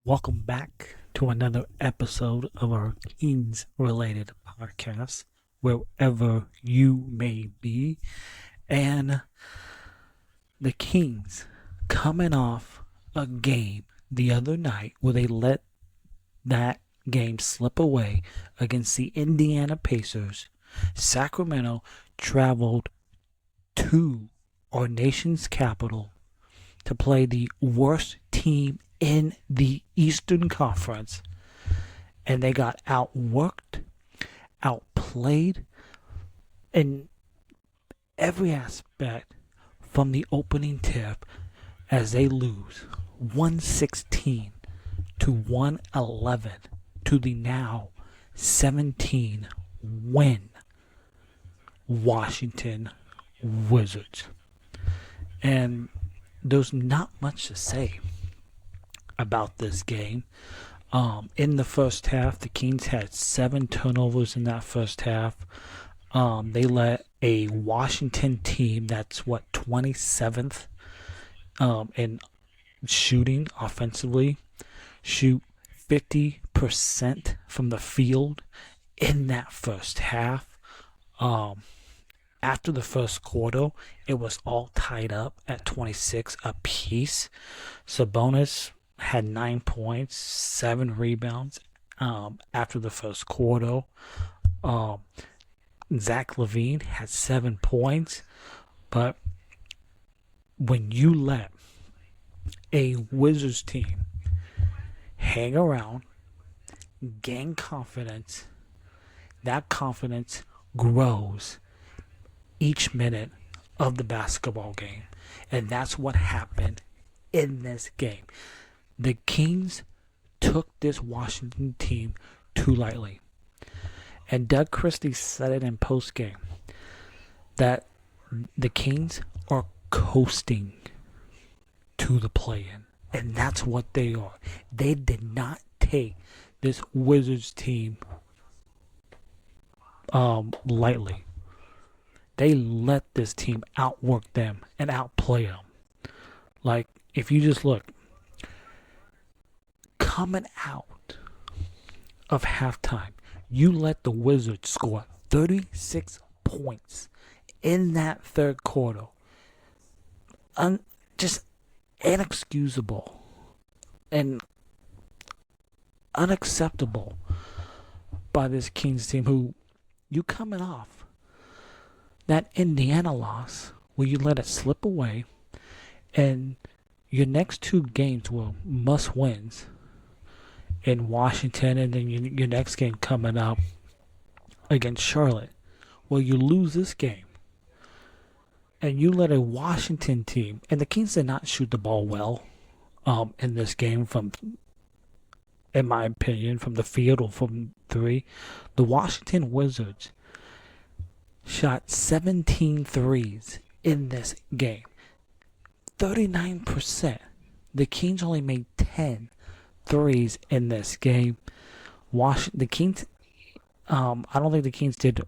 Welcome back to another episode of our Kings related podcast, wherever you may be. And the Kings coming off a game the other night where they let that game slip away against the Indiana Pacers. Sacramento traveled to our nation's capital to play the worst team in the Eastern Conference, and they got outworked, outplayed in every aspect from the opening tip as they lose 116 to 111 to the now 17 win Washington Wizards. And there's not much to say about this game. In the first half, the Kings had 7 turnovers in that first half. They let a Washington team that's 27th in shooting offensively shoot 50% from the field in that first half. After the first quarter, it was all tied up at 26 apiece. Sabonis had 9 points, 7 rebounds after the first quarter. Zach LaVine had 7 points. But when you let a Wizards team hang around, gain confidence, that confidence grows each minute of the basketball game. And that's what happened in this game. The Kings took this Washington team too lightly. And Doug Christie said it in post-game that the Kings are coasting to the play-in. And that's what they are. They did not take this Wizards team lightly. They let this team outwork them and outplay them. Like, if you just look, coming out of halftime, you let the Wizards score 36 points in that third quarter. Just inexcusable and unacceptable by this Kings team, who you coming off that Indiana loss where you let it slip away, and your next 2 games were must wins in Washington, and then your next game coming up against Charlotte. Well, you lose this game, and you let a Washington team, and the Kings did not shoot the ball well in this game, from, in my opinion, from the field or from 3. The Washington Wizards shot 17 threes in this game. 39%. The Kings only made 10 threes in this game. The Kings, I don't think the Kings did a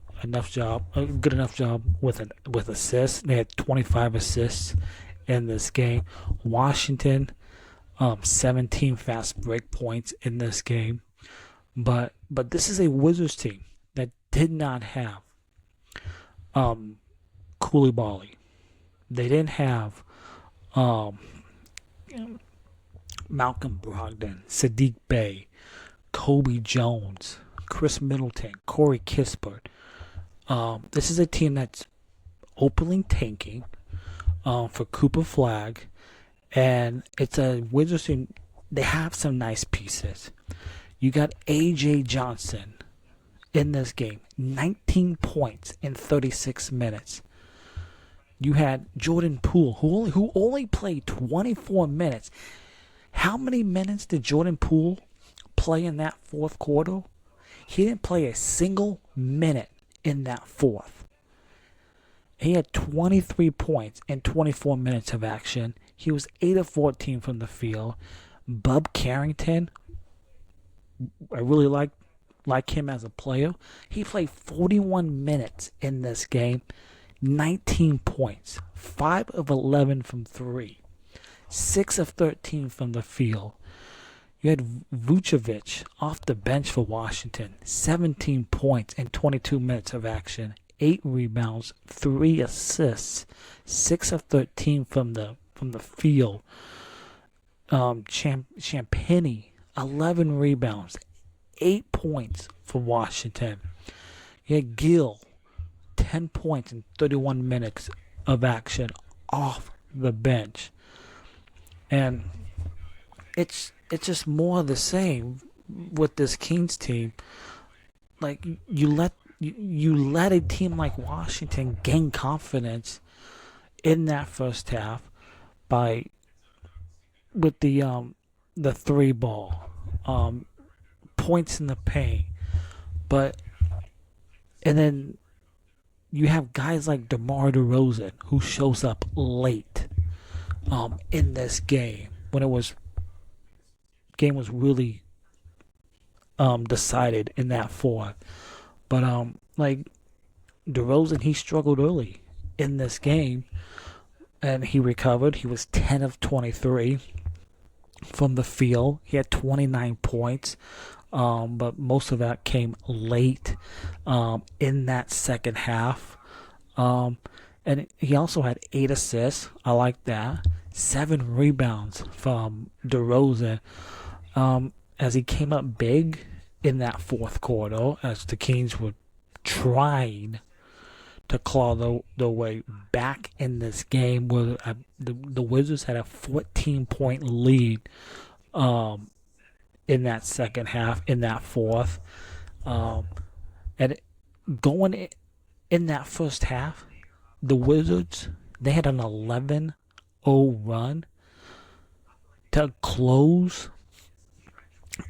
good enough job with assists. They had 25 assists in this game. Washington, 17 fast break points in this game. But this is a Wizards team that did not have Koulibaly. They didn't have Malcolm Brogdon, Sadiq Bey, Kobe Jones, Chris Middleton, Corey Kispert. This is a team that's openly tanking for Cooper Flag, and it's a Wizards team. They have some nice pieces. You got A.J. Johnson in this game, 19 points in 36 minutes. You had Jordan Poole, who only played 24 minutes. How many minutes did Jordan Poole play in that fourth quarter? He didn't play a single minute in that fourth. He had 23 points in 24 minutes of action. He was 8 of 14 from the field. Bub Carrington, I really like him as a player. He played 41 minutes in this game, 19 points, 5 of 11 from 3, 6 of 13 from the field. You had Vucevic off the bench for Washington, 17 points in 22 minutes of action, 8 rebounds, 3 assists, 6 of 13 from the field. Champagnie, 11 rebounds, 8 points for Washington. You had Gill, 10 points in 31 minutes of action off the bench. And it's just more of the same with this Kings team. Like you let a team like Washington gain confidence in that first half with the three ball, points in the paint, and then you have guys like DeMar DeRozan who shows up late in this game when game was really decided in that fourth. But like DeRozan, he struggled early in this game, and he recovered. He was 10 of 23 from the field. He had 29 points, but most of that came late in that second half. And he also had 8 assists. I like that. 7 rebounds from DeRozan as he came up big in that fourth quarter as the Kings were trying to claw their way back in this game where the Wizards had a 14-point lead in that second half, in that fourth. And going in that first half, the Wizards, they had an 11-0 run to close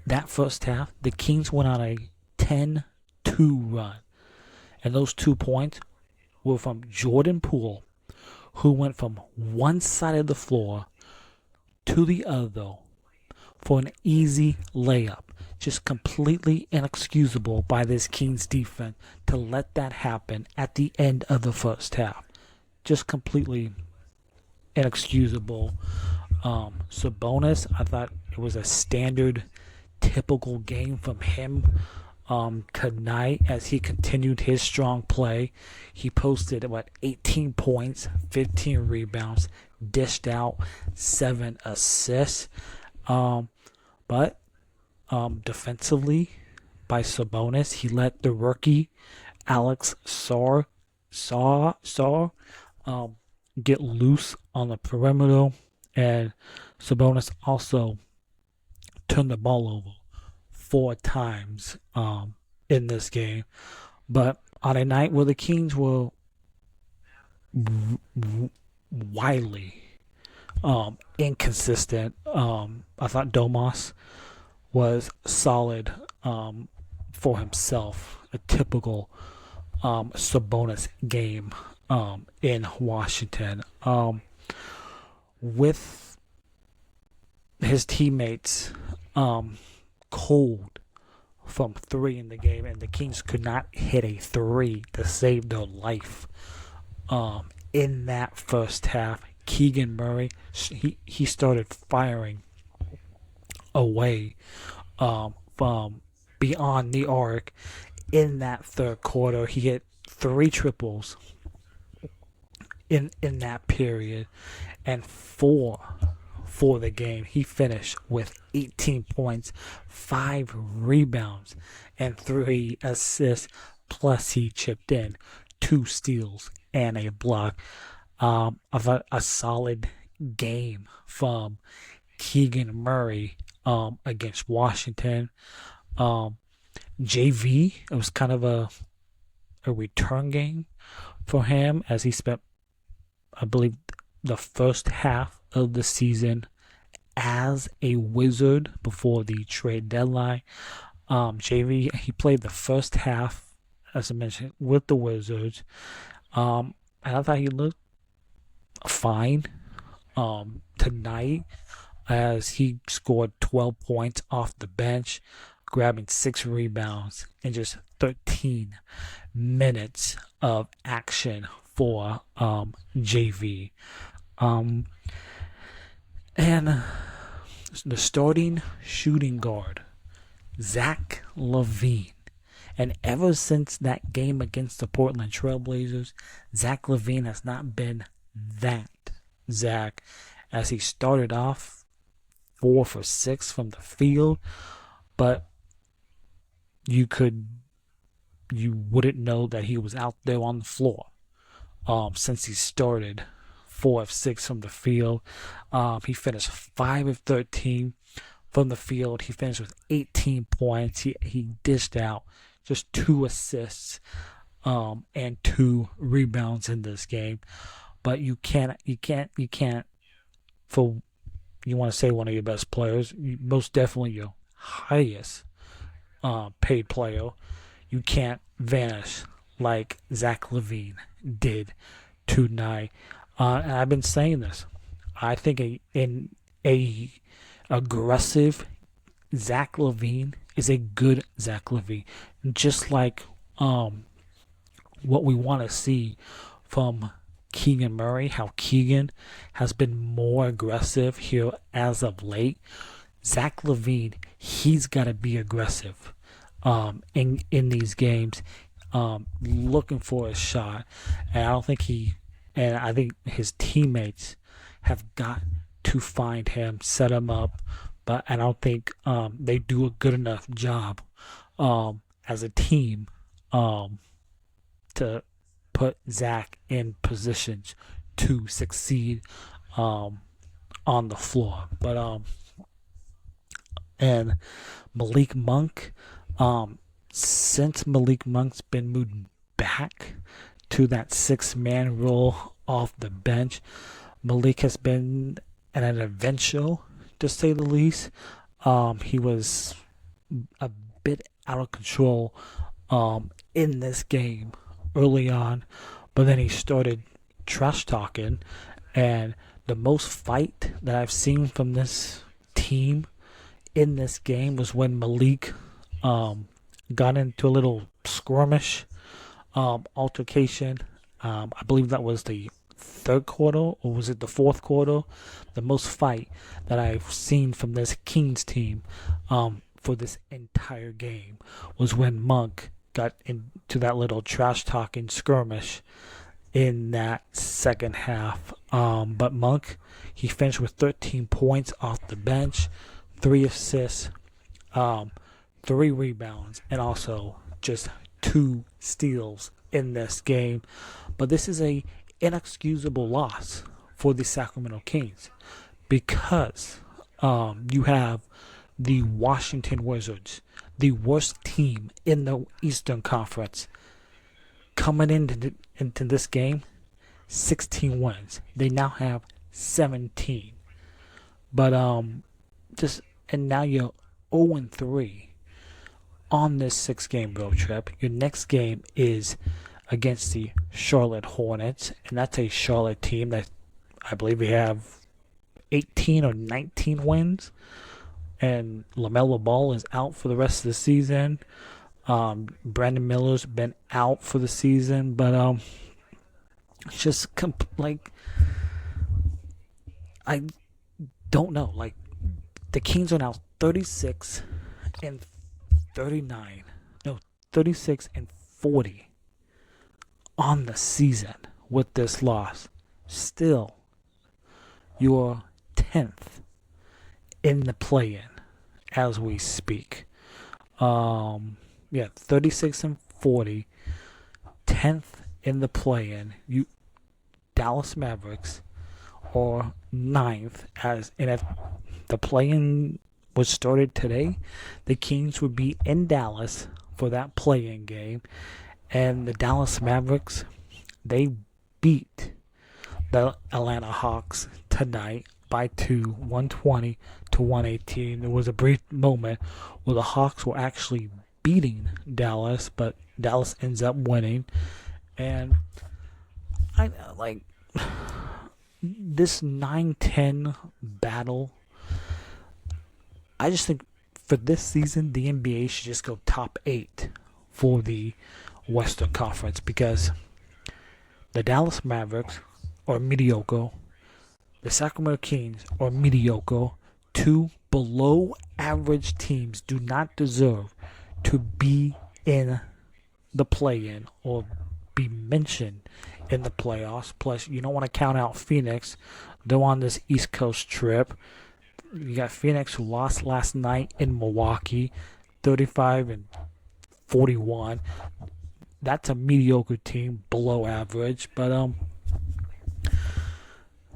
that first half. The Kings went on a 10-2 run. And those 2 points were from Jordan Poole, who went from one side of the floor to the other for an easy layup. Just completely inexcusable by this Kings defense to let that happen at the end of the first half. Just completely inexcusable. Sabonis, I thought it was a standard, typical game from him tonight as he continued his strong play. He posted 18 points, 15 rebounds, dished out 7 assists. But defensively, by Sabonis, he let the rookie Alex Sarr get loose on the perimeter, and Sabonis also turned the ball over 4 times in this game. But on a night where the Kings were wildly inconsistent, I thought Domas was solid for himself. A typical Sabonis game in Washington. With his teammates cold from 3 in the game, and the Kings could not hit a 3 to save their life in that first half. Keegan Murray, he started firing away from beyond the arc in that third quarter. He hit 3 triples in that period, and 4 for the game. He finished with 18 points, 5 rebounds, and 3 assists, plus he chipped in 2 steals and a block. Of a solid game from Keegan Murray against Washington. JV, it was kind of a return game for him as he spent, I believe, the first half of the season as a Wizard before the trade deadline. JV, he played the first half, as I mentioned, with the Wizards. And I thought he looked fine tonight as he scored 12 points off the bench, grabbing 6 rebounds in just 13 minutes of action for JV. And the starting shooting guard, Zach LaVine. And ever since that game against the Portland Trailblazers, Zach LaVine has not been that Zach, as he started off 4 for 6 from the field, but you wouldn't know that he was out there on the floor since he started 4 of 6 from the field. He finished 5 of 13 from the field. He finished with 18 points. He dished out just 2 assists and 2 rebounds in this game. But you can't. For you want to say one of your best players, most definitely your highest paid player, you can't vanish like Zach LaVine did tonight. And I've been saying this. I think a aggressive Zach LaVine is a good Zach LaVine, just like what we want to see from Keegan Murray, how Keegan has been more aggressive here as of late. Zach LaVine, he's got to be aggressive in these games, looking for a shot. And I think his teammates have got to find him, set him up. But I don't think they do a good enough job as a team to put Zach in positions to succeed on the floor. But and Malik Monk, since Malik Monk's been moved back to that 6-man role off the bench, Malik has been an adventure, to say the least. He was a bit out of control in this game early on, but then he started trash talking, and the most fight that I've seen from this team in this game was when Malik got into a little skirmish altercation. I believe that was the third quarter, or was it the fourth quarter? The most fight that I've seen from this Kings team for this entire game was when Monk got into that little trash talking skirmish in that second half. But Monk, he finished with 13 points off the bench, 3 assists, 3 rebounds, and also just 2 steals in this game. But this is a inexcusable loss for the Sacramento Kings, because you have the Washington Wizards, the worst team in the Eastern Conference, coming into this game, 16 wins. They now have 17. But and now you're 0-3 on this 6-game road trip. Your next game is against the Charlotte Hornets, and that's a Charlotte team that I believe we have 18 or 19 wins, and LaMelo Ball is out for the rest of the season. Brandon Miller's been out for the season, but it's just I don't know. Like, the Kings are now 36 and 39. No, 36 and 40 on the season with this loss. Still, you're 10th in the play-in as we speak. 36 and 40, 10th in the play-in. You Dallas Mavericks or 9th, and if the play-in was started today, the Kings would be in Dallas for that play-in game, and the Dallas Mavericks, they beat the Atlanta Hawks tonight by 2, 120-118. There was a brief moment where the Hawks were actually beating Dallas, but Dallas ends up winning. And I like this 9-10 battle. I just think for this season, the NBA should just go top 8 for the Western Conference, because the Dallas Mavericks are mediocre, the Sacramento Kings are mediocre, 2 below average teams do not deserve to be in the play-in or be mentioned in the playoffs. Plus, you don't want to count out Phoenix. They're on this East Coast trip. You got Phoenix, who lost last night in Milwaukee, 35-41. That's a mediocre team, below average. But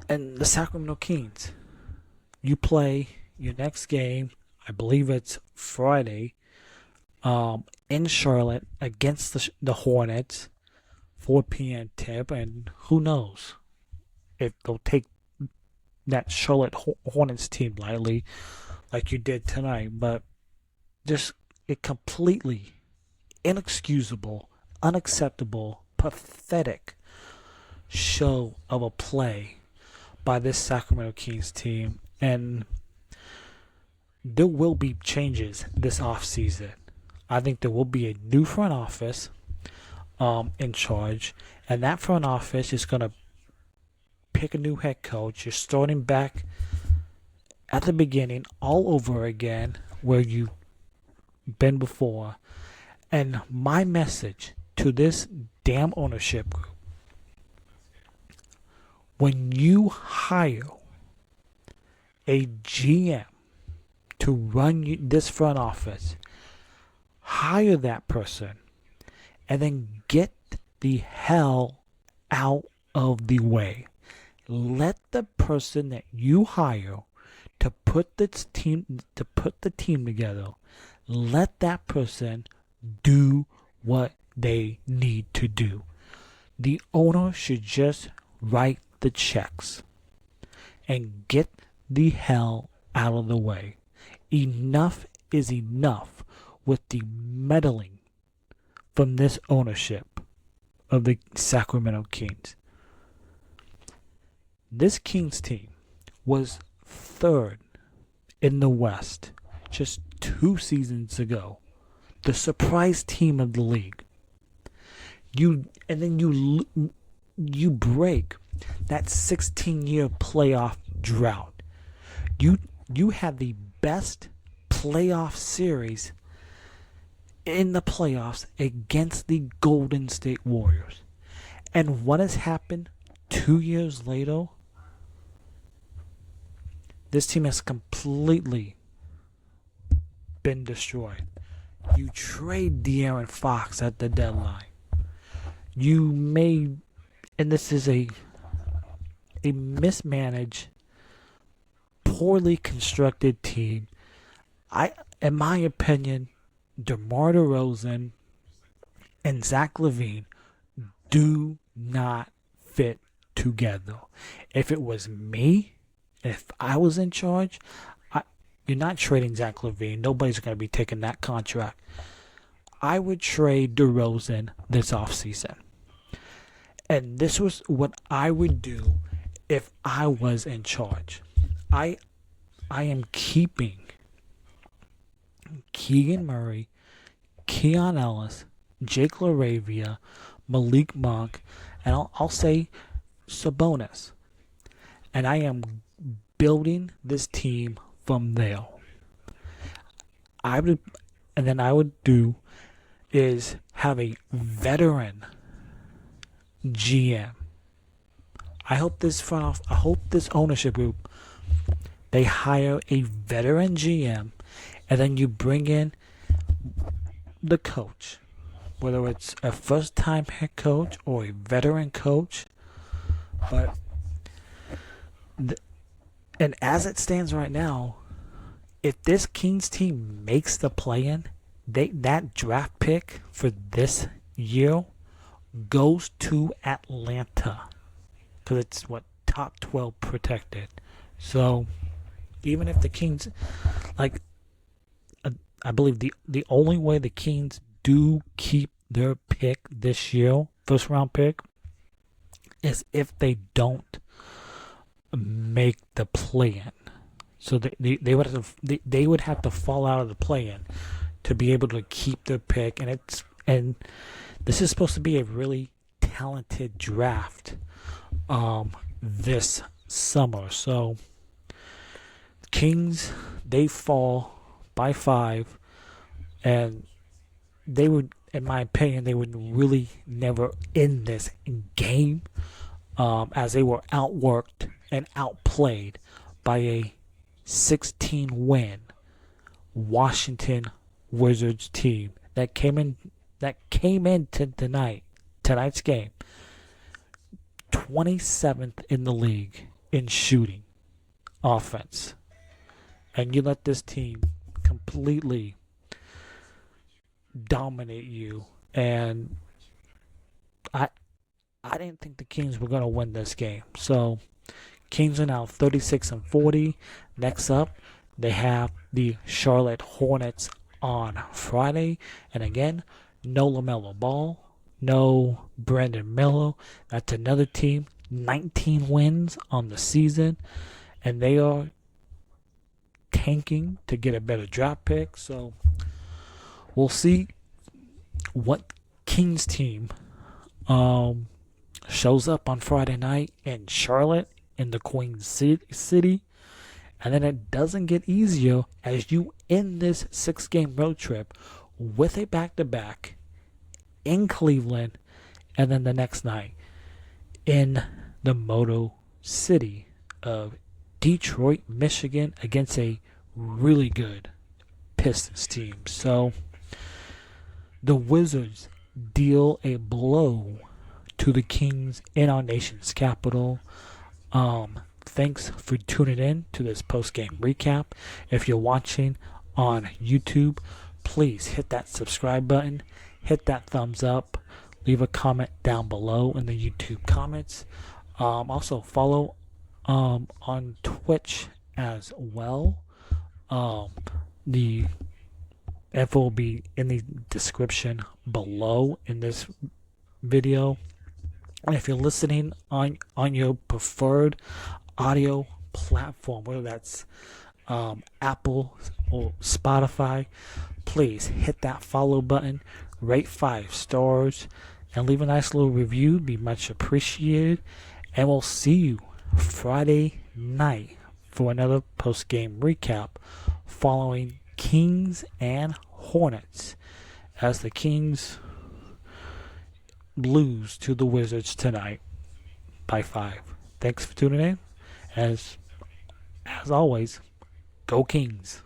and the Sacramento Kings, you play your next game. I believe it's Friday. In Charlotte against the Hornets, 4 p.m. tip, and who knows if they'll take that Charlotte Hornets team lightly like you did tonight. But just a completely inexcusable, unacceptable, pathetic show of a play by this Sacramento Kings team. And there will be changes this offseason. I think there will be a new front office in charge, and that front office is going to pick a new head coach. You're starting back at the beginning all over again where you've been before. And my message to this damn ownership group: when you hire a GM to run this front office, hire that person and then get the hell out of the way. Let the person that you hire to put the team together, let that person do what they need to do. The owner should just write the checks and get the hell out of the way. Enough is enough with the meddling from this ownership of the Sacramento Kings. This Kings team was third in the West just 2 seasons ago. The surprise team of the league. You break that 16-year playoff drought. You had the best playoff series in the playoffs against the Golden State Warriors. And what has happened 2 years later? This team has completely been destroyed. You trade De'Aaron Fox at the deadline. You made, and this is a mismanaged, poorly constructed team. In my opinion, DeMar DeRozan and Zach LaVine do not fit together. If it was me, if I was in charge, you're not trading Zach LaVine. Nobody's going to be taking that contract. I would trade DeRozan this offseason. And this was what I would do if I was in charge. I am keeping Keegan Murray, Keon Ellis, Jake LaRavia, Malik Monk, and I'll say Sabonis. And I am building this team from there. I would do is have a veteran GM. I hope this ownership group, they hire a veteran GM, and then you bring in the coach, whether it's a first-time head coach or a veteran coach. But and as it stands right now, if this Kings team makes the play-in, that draft pick for this year goes to Atlanta, because it's top 12 protected. So even if the Kings, I believe the only way the Kings do keep their pick this year, first round pick, is if they don't make the play-in. So they would have to fall out of the play-in to be able to keep their pick, and this is supposed to be a really talented draft this summer. So Kings, they fall by 5, and they would, in my opinion, they would really never end this game, as they were outworked and outplayed by a 16-win Washington Wizards team that came into tonight's game 27th in the league in shooting offense. And you let this team completely dominate you. And I didn't think the Kings were going to win this game. So Kings are now 36-40. Next up, they have the Charlotte Hornets on Friday. And again, no LaMelo Ball, no Brandon Miller. That's another team, 19 wins on the season. And they are tanking to get a better draft pick. So we'll see what Kings team shows up on Friday night in Charlotte, in the Queen City. And then it doesn't get easier as you end this 6-game road trip with a back-to-back in Cleveland, and then the next night in the Motor City of Detroit, Michigan, against a really good Pistons team. So the Wizards deal a blow to the Kings in our nation's capital. Thanks for tuning in to this post-game recap. If you're watching on YouTube, please hit that subscribe button, hit that thumbs up, leave a comment down below in the YouTube comments. Also follow on Twitch as well. The info will be in the description below in this video. And if you're listening on your preferred audio platform, whether that's Apple or Spotify, please hit that follow button, rate 5 stars, and leave a nice little review. It'd be much appreciated. And we'll see you Friday night for another post-game recap following Kings and Hornets, as the Kings lose to the Wizards tonight by 5. Thanks for tuning in. As always, go Kings.